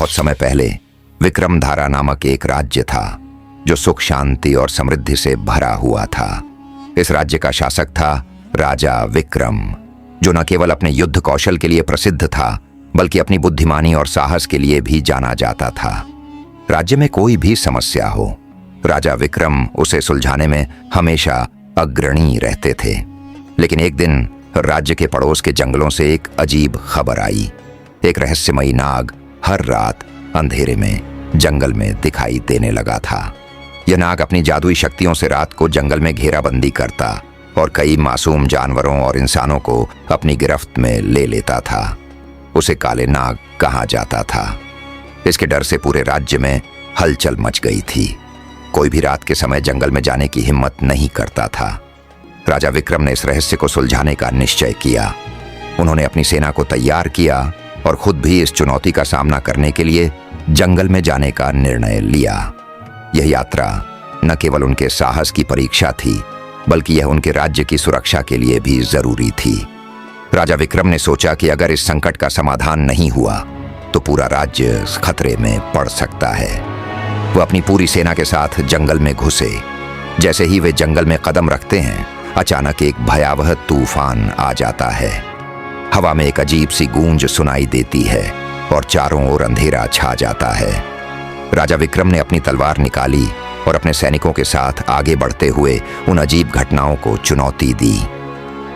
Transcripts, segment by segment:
बहुत समय पहले विक्रमधारा नामक एक राज्य था जो सुख शांति और समृद्धि से भरा हुआ था। इस राज्य का शासक था राजा विक्रम, जो न केवल अपने युद्ध कौशल के लिए प्रसिद्ध था बल्कि अपनी बुद्धिमानी और साहस के लिए भी जाना जाता था। राज्य में कोई भी समस्या हो, राजा विक्रम उसे सुलझाने में हमेशा अग्रणी रहते थे। लेकिन एक दिन राज्य के पड़ोस के जंगलों से एक अजीब खबर आई। एक रहस्यमयी नाग हर रात अंधेरे में जंगल में दिखाई देने लगा था। यह नाग अपनी जादुई शक्तियों से रात को जंगल में घेराबंदी करता और कई मासूम जानवरों और इंसानों को अपनी गिरफ्त में ले लेता था। उसे काले नाग कहा जाता था। इसके डर से पूरे राज्य में हलचल मच गई थी। कोई भी रात के समय जंगल में जाने की हिम्मत नहीं करता था। राजा विक्रम ने इस रहस्य को सुलझाने का निश्चय किया। उन्होंने अपनी सेना को तैयार किया और खुद भी इस चुनौती का सामना करने के लिए जंगल में जाने का निर्णय लिया। यह यात्रा न केवल उनके साहस की परीक्षा थी बल्कि यह उनके राज्य की सुरक्षा के लिए भी जरूरी थी। राजा विक्रम ने सोचा कि अगर इस संकट का समाधान नहीं हुआ तो पूरा राज्य खतरे में पड़ सकता है। वो अपनी पूरी सेना के साथ जंगल में घुसे। जैसे ही वे जंगल में कदम रखते हैं, अचानक एक भयावह तूफान आ जाता है। हवा में एक अजीब सी गूंज सुनाई देती है और चारों ओर अंधेरा छा जाता है। राजा विक्रम ने अपनी तलवार निकाली और अपने सैनिकों के साथ आगे बढ़ते हुए उन अजीब घटनाओं को चुनौती दी।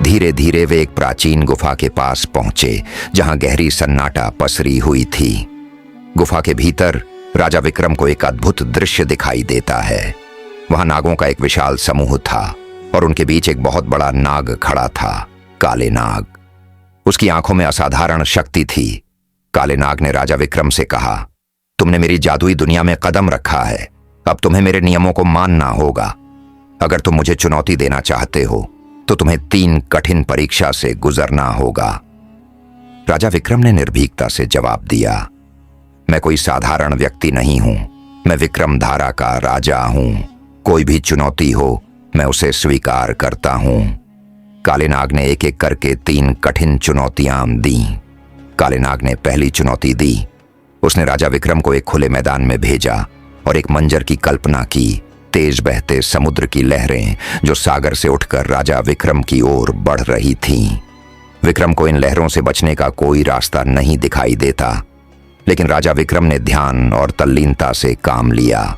धीरे धीरे वे एक प्राचीन गुफा के पास पहुंचे जहां गहरी सन्नाटा पसरी हुई थी। गुफा के भीतर राजा विक्रम को एक अद्भुत दृश्य दिखाई देता है। वहां नागों का एक विशाल समूह था और उनके बीच एक बहुत बड़ा नाग खड़ा था, काले नाग। उसकी आंखों में असाधारण शक्ति थी। काले नाग ने राजा विक्रम से कहा, तुमने मेरी जादुई दुनिया में कदम रखा है, अब तुम्हें मेरे नियमों को मानना होगा। अगर तुम मुझे चुनौती देना चाहते हो तो तुम्हें 3 कठिन परीक्षा से गुजरना होगा। राजा विक्रम ने निर्भीकता से जवाब दिया, मैं कोई साधारण व्यक्ति नहीं हूं, मैं विक्रमधारा का राजा हूं। कोई भी चुनौती हो मैं उसे स्वीकार करता हूं। काले नाग ने एक एक करके 3 कठिन चुनौतियां दी। काले नाग ने पहली चुनौती दी। उसने राजा विक्रम को एक खुले मैदान में भेजा और एक मंजर की कल्पना की। तेज बहते समुद्र की लहरें जो सागर से उठकर राजा विक्रम की ओर बढ़ रही थीं। विक्रम को इन लहरों से बचने का कोई रास्ता नहीं दिखाई देता, लेकिन राजा विक्रम ने ध्यान और तल्लीनता से काम लिया।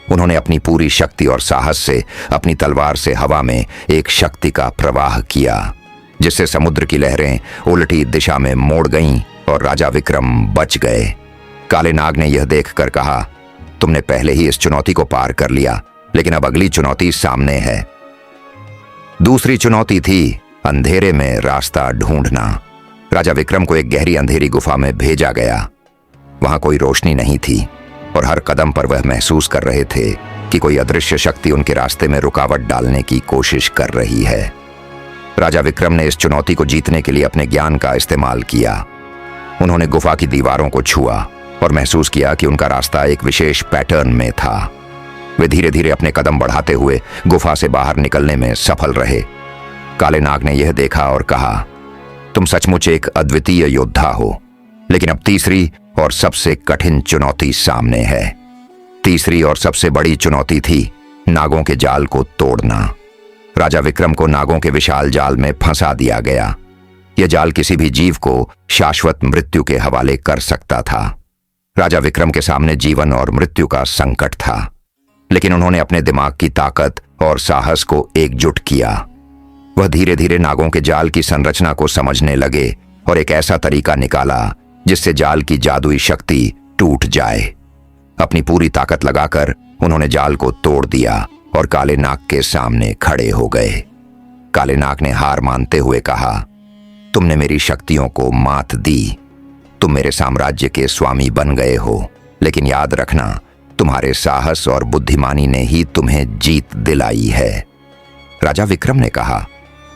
उन्होंने अपनी पूरी शक्ति और साहस से अपनी तलवार से हवा में एक शक्ति का प्रवाह किया, जिससे समुद्र की लहरें उल्टी दिशा में मोड़ गईं और राजा विक्रम बच गए। काले नाग ने यह देखकर कहा, तुमने पहले ही इस चुनौती को पार कर लिया, लेकिन अब अगली चुनौती सामने है। दूसरी चुनौती थी अंधेरे में रास्ता ढूंढना। राजा विक्रम को एक गहरी अंधेरी गुफा में भेजा गया। वहां कोई रोशनी नहीं थी और हर कदम पर वह महसूस कर रहे थे कि कोई अदृश्य शक्ति उनके रास्ते में रुकावट डालने की कोशिश कर रही है। राजा विक्रम ने इस चुनौती को जीतने के लिए अपने ज्ञान का इस्तेमाल किया। उन्होंने गुफा की दीवारों को छुआ और महसूस किया कि उनका रास्ता एक विशेष पैटर्न में था। वे धीरे धीरे अपने कदम बढ़ाते हुए गुफा से बाहर निकलने में सफल रहे। काले नाग ने यह देखा और कहा, तुम सचमुच एक अद्वितीय योद्धा हो, लेकिन अब तीसरी और सबसे कठिन चुनौती सामने है। तीसरी और सबसे बड़ी चुनौती थी नागों के जाल को तोड़ना। राजा विक्रम को नागों के विशाल जाल में फंसा दिया गया। यह जाल किसी भी जीव को शाश्वत मृत्यु के हवाले कर सकता था। राजा विक्रम के सामने जीवन और मृत्यु का संकट था, लेकिन उन्होंने अपने दिमाग की ताकत और साहस को एकजुट किया। वह धीरे धीरे नागों के जाल की संरचना को समझने लगे और एक ऐसा तरीका निकाला जिससे जाल की जादुई शक्ति टूट जाए। अपनी पूरी ताकत लगाकर उन्होंने जाल को तोड़ दिया और काले नाग के सामने खड़े हो गए। काले नाग ने हार मानते हुए कहा, तुमने मेरी शक्तियों को मात दी, तुम मेरे साम्राज्य के स्वामी बन गए हो, लेकिन याद रखना, तुम्हारे साहस और बुद्धिमानी ने ही तुम्हें जीत दिलाई है। राजा विक्रम ने कहा,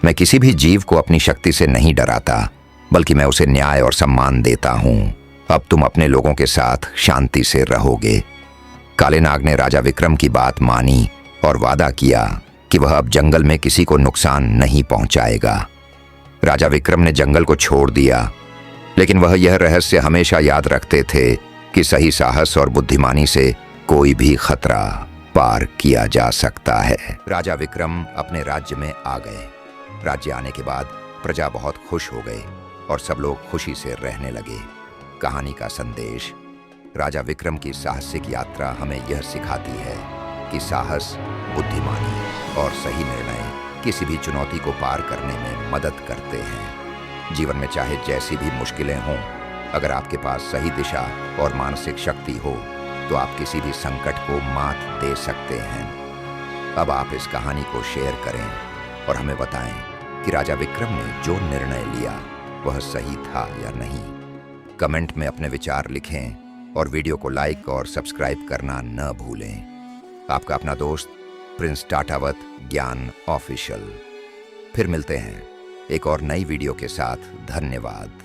मैं किसी भी जीव को अपनी शक्ति से नहीं डराता, बल्कि मैं उसे न्याय और सम्मान देता हूं। अब तुम अपने लोगों के साथ शांति से रहोगे। काले नाग ने राजा विक्रम की बात मानी और वादा किया कि वह अब जंगल में किसी को नुकसान नहीं पहुंचाएगा। राजा विक्रम ने जंगल को छोड़ दिया, लेकिन वह यह रहस्य हमेशा याद रखते थे कि सही साहस और बुद्धिमानी से कोई भी खतरा पार किया जा सकता है। राजा विक्रम अपने राज्य में आ गए। राज्य आने के बाद प्रजा बहुत खुश हो गए और सब लोग खुशी से रहने लगे। कहानी का संदेश: राजा विक्रम की साहसिक यात्रा हमें यह सिखाती है कि साहस, बुद्धिमानी और सही निर्णय किसी भी चुनौती को पार करने में मदद करते हैं। जीवन में चाहे जैसी भी मुश्किलें हों, अगर आपके पास सही दिशा और मानसिक शक्ति हो तो आप किसी भी संकट को मात दे सकते हैं। अब आप इस कहानी को शेयर करें और हमें बताएं कि राजा विक्रम ने जो निर्णय लिया वह सही था या नहीं। कमेंट में अपने विचार लिखें और वीडियो को लाइक और सब्सक्राइब करना न भूलें। आपका अपना दोस्त प्रिंस टाटावत, ज्ञान ऑफिशियल। फिर मिलते हैं एक और नई वीडियो के साथ। धन्यवाद।